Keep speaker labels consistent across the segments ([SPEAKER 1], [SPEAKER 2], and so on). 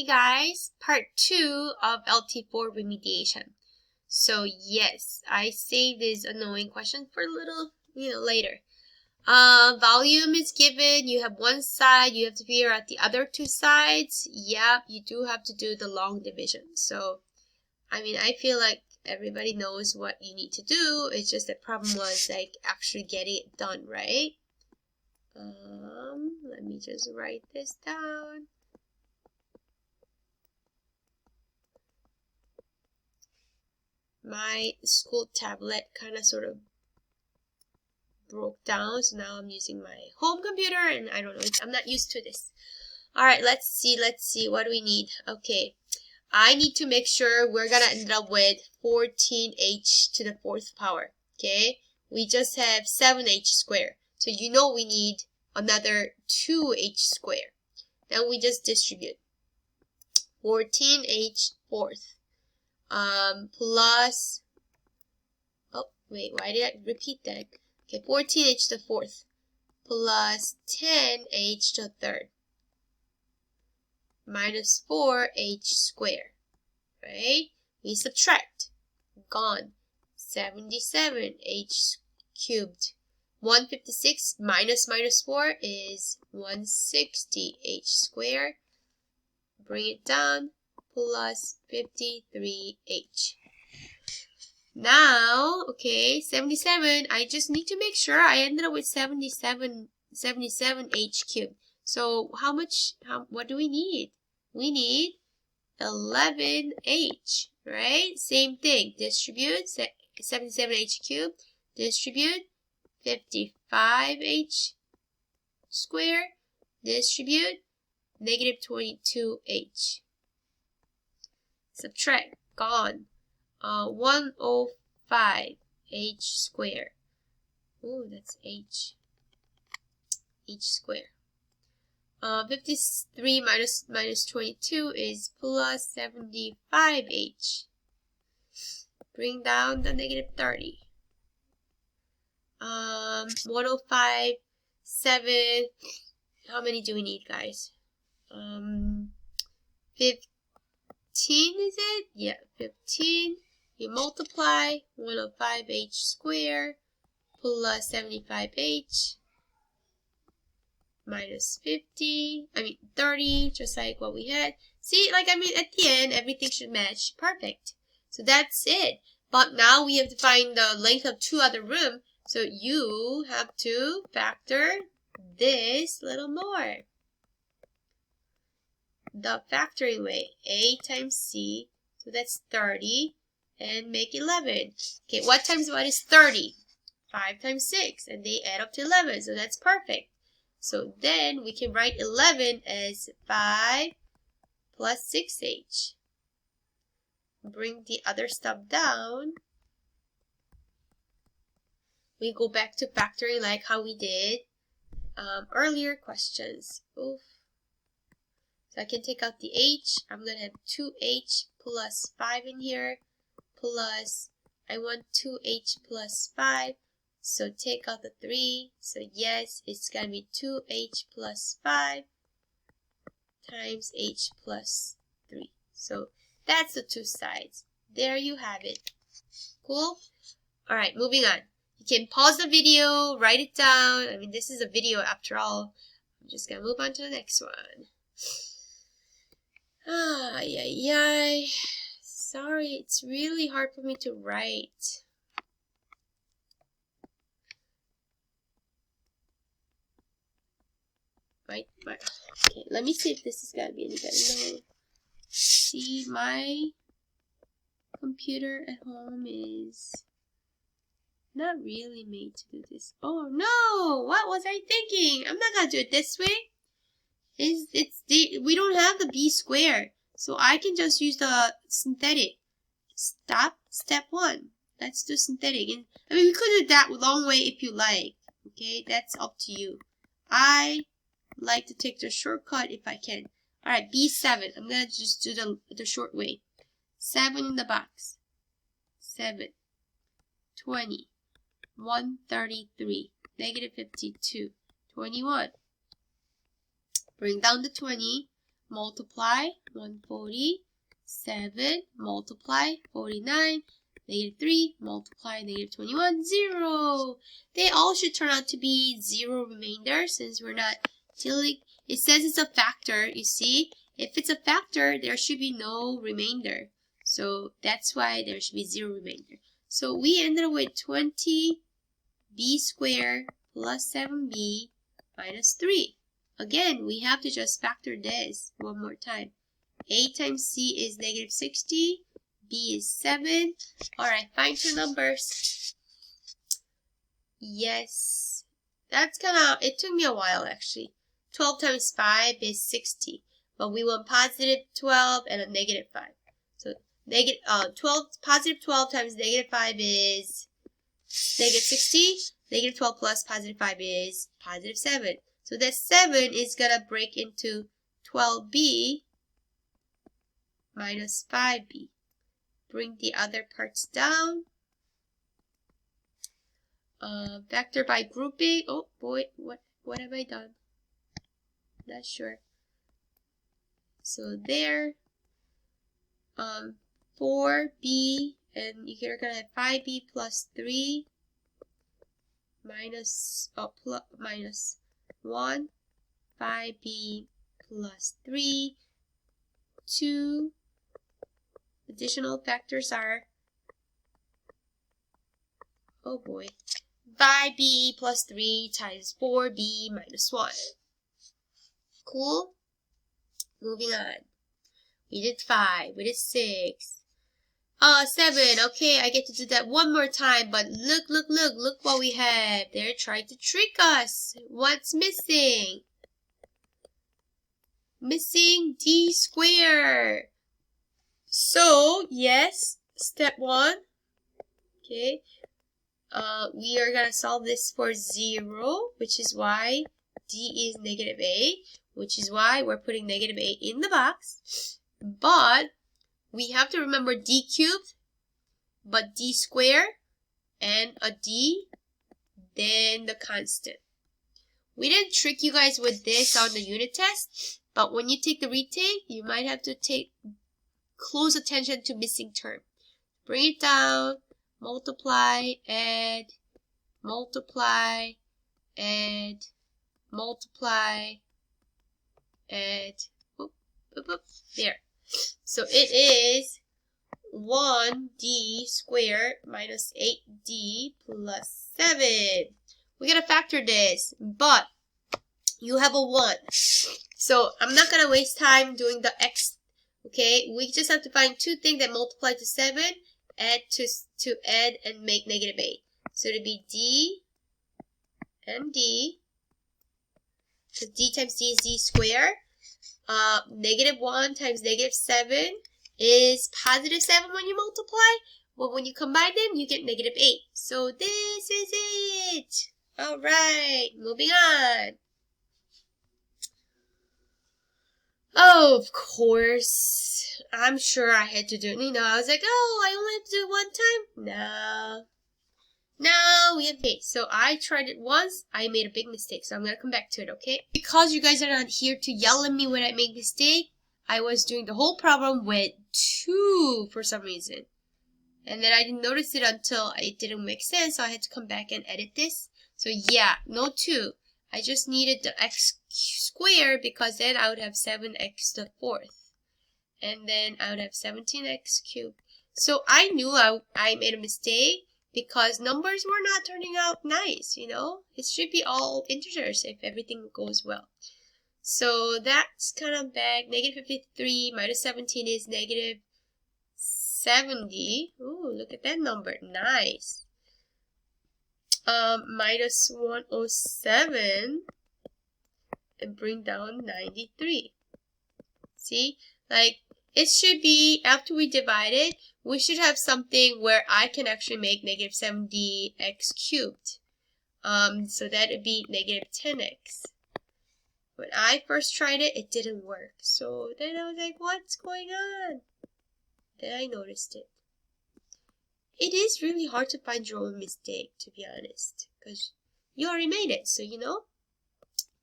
[SPEAKER 1] Hey guys, part 2 of LT4 remediation. So yes, I saved this annoying question for a little, later. Volume is given. You have one side. You have to figure out the other two sides. Yep, you do have to do the long division. So, I feel like everybody knows what you need to do. It's just the problem was like actually getting it done, right? Let me just write this down. My school tablet kind of sort of broke down, so now I'm using my home computer, and I don't know, I'm not used to this. Alright, let's see, what do we need? Okay, I need to make sure we're gonna end up with 14h to the 4th power, okay? We just have 7h squared, so you know we need another 2h squared. Then we just distribute 14h 4th. Plus, oh wait, why did I repeat that? Okay, 14h to the 4th plus 10h to the 3rd minus 4h squared, right? We subtract, gone, 77h cubed. 156 minus 4 is 160h squared. Bring it down, plus 53h. Now, okay, 77, I just need to make sure I ended up with 77h cubed. So what do we need? We need 11h, right? Same thing, distribute 77h cubed, distribute 55h squared, distribute negative 22h. Subtract, gone, 105h squared. Oh, that's h squared. 53 minus 22 is plus 75h. Bring down the negative 30. 105, 7. How many do we need, guys? 15, is it? Yeah, 15. You multiply 105h squared plus 75h minus 30, just like what we had. See, at the end, everything should match perfect. So that's it. But now we have to find the length of two other rooms. So you have to factor this little more. The factoring way, a times c, so that's 30, and make 11. Okay, what times what is 30? 5 times 6, and they add up to 11, so that's perfect. So then we can write 11 as 5 plus 6h. Bring the other stuff down. We go back to factoring like how we did earlier questions. Oof. So I can take out the h. I'm going to have 2h plus 5 in here. Plus, I want 2h plus 5. So take out the 3. So yes, it's going to be 2h plus 5 times h plus 3. So that's the two sides. There you have it. Cool? Alright, moving on. You can pause the video, write it down. This is a video after all. I'm just going to move on to the next one. Sorry, it's really hard for me to write. Okay, let me see if this is going to be any better. No. See, my computer at home is not really made to do this. Oh no! What was I thinking? I'm not going to do it this way. We don't have the b squared, so I can just use the synthetic. Stop. Step 1. Let's do synthetic. And we could do that long way if you like. Okay, that's up to you. I like to take the shortcut if I can. Alright, B7. I'm gonna just do the short way. 7 in the box. 7. 20. 133. Negative 52. 21. Bring down the 20. multiply 147, multiply 49, -3, multiply -21, 0. They all should turn out to be 0 remainder since we're not dealing. It says it's a factor, you see. If it's a factor, there should be no remainder. So that's why there should be 0 remainder. So we ended up with 20b squared plus 7b minus 3. Again, we have to just factor this one more time. A times c is -60. B is 7. Alright, find two numbers. Yes. That's it took me a while actually. 12 times 5 is 60. But we want positive 12 and a -5. So positive 12 times -5 is -60. -12 plus positive 5 is positive 7. So that 7 is going to break into 12b minus 5b. Bring the other parts down. Factor by grouping. Oh boy, what have I done? Not sure. So there. 4b, and you're going to have 5b plus 3 minus 1, 5b plus 3, 2 additional factors are, oh boy, 5b plus 3 times 4b minus 1. Cool? Moving on. We did 5, we did 6. 7. Okay, I get to do that one more time, but look what we have. They're trying to trick us. What's missing? Missing d squared. So, yes, step 1. Okay. We are gonna solve this for 0, which is why d is -a, which is why we're putting -a in the box. But we have to remember d cubed, but d squared, and a d, then the constant. We didn't trick you guys with this on the unit test, but when you take the retake, you might have to take close attention to missing term. Bring it down, multiply, add, multiply, add, multiply, add, there. So it is 1d squared minus 8d plus 7. We gotta factor this, but you have a 1. So I'm not gonna waste time doing the x. Okay, we just have to find two things that multiply to 7, add to add and make -8. So it'd be d and d. So d times d is d squared. -1 times -7 is positive 7 when you multiply. Well, when you combine them, you get -8. So this is it. Alright, moving on. Oh, of course. I'm sure I had to do it. I was like, oh, I only have to do it one time. No, we have to. So I tried it once. I made a big mistake. So I'm going to come back to it, okay? Because you guys are not here to yell at me when I make a mistake, I was doing the whole problem with 2 for some reason. And then I didn't notice it until it didn't make sense. So I had to come back and edit this. So yeah, no 2. I just needed the x squared because then I would have 7x to the 4th. And then I would have 17x cubed. So I knew I made a mistake because numbers were not turning out nice, It should be all integers if everything goes well. So that's kind of bad. -53 minus 17 is -70. Ooh, look at that number. Nice. Minus 107 and bring down 93. See? Like, it should be, after we divide it, we should have something where I can actually make -7dx cubed. So that would be -10x. When I first tried it, it didn't work. So then I was like, what's going on? Then I noticed it. It is really hard to find your own mistake, to be honest, because you already made it, so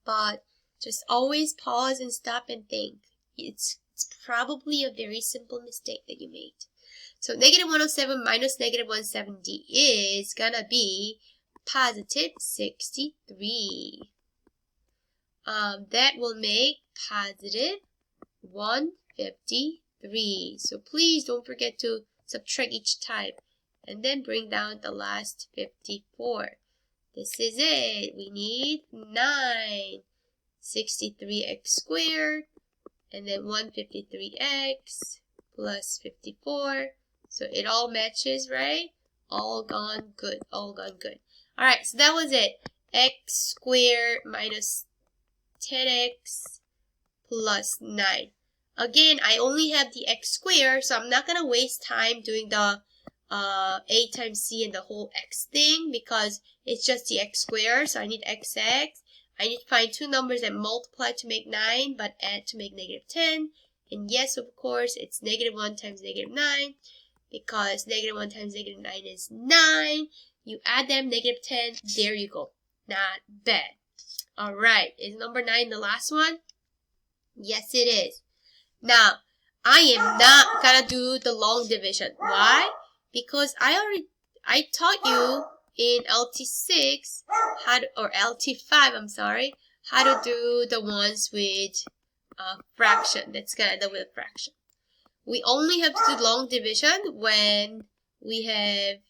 [SPEAKER 1] But just always pause and stop and think. it's probably a very simple mistake that you made. So negative 107 minus negative 170 is gonna be positive 63. That will make positive 153. So please don't forget to subtract each type and then bring down the last 54. This is it. We need 9. 63x squared and then 153x plus 54. So it all matches, right? All gone good. All gone good. Alright, so that was it. X squared minus 10x plus 9. Again, I only have the x squared, so I'm not going to waste time doing the a times c and the whole x thing because it's just the x squared, so I need xx. I need to find two numbers that multiply to make 9 but add to make negative 10. And yes, of course, it's negative 1 times negative 9 because negative 1 times negative 9 is 9. You add them, negative 10, there you go. Not bad. Alright, is number 9 the last one? Yes, it is. Now, I am not gonna do the long division. Why? Because I taught you in LT6 or LT5, I'm sorry, how to do the ones with fraction. That's gonna do with fraction. We only have to do long division when we have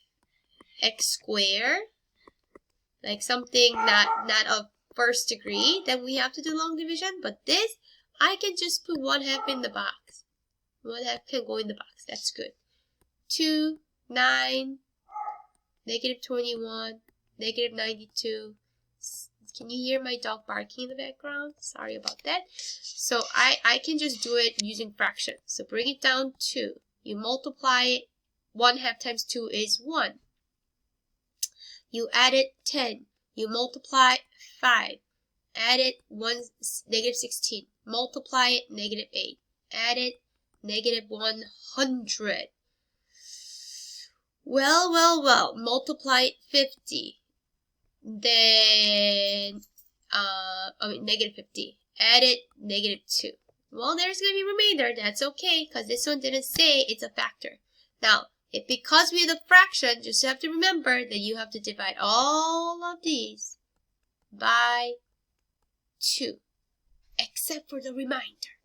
[SPEAKER 1] x squared, like something not of first degree, then we have to do long division. But this, I can just put 1/2 in the box. 1/2 can go in the box. That's good. 2, 9, negative 21, negative 92. Can you hear my dog barking in the background? Sorry about that. So I can just do it using fraction. So bring it down 2. You multiply it. 1/2 times 2 is 1. You add it 10. You multiply 5. Add it negative 16. Multiply it negative 8. Add it negative 100. Well. Multiply it 50. Then, negative 50. Add it negative 2. Well, there's going to be a remainder. That's okay, because this one didn't say it's a factor. Now, because we have a fraction, just have to remember that you have to divide all of these by 2. Except for the remainder.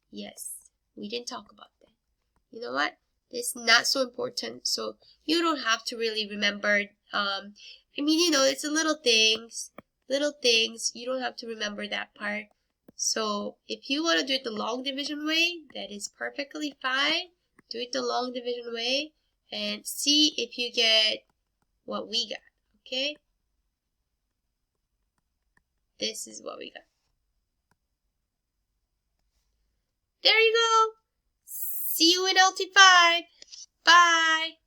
[SPEAKER 1] Yes, we didn't talk about that. You know what? It's not so important, so you don't have to really remember. It's the little things. You don't have to remember that part. So if you want to do it the long division way, that is perfectly fine. Do it the long division way and see if you get what we got. Okay? This is what we got. There you go. See you in LT5. Bye.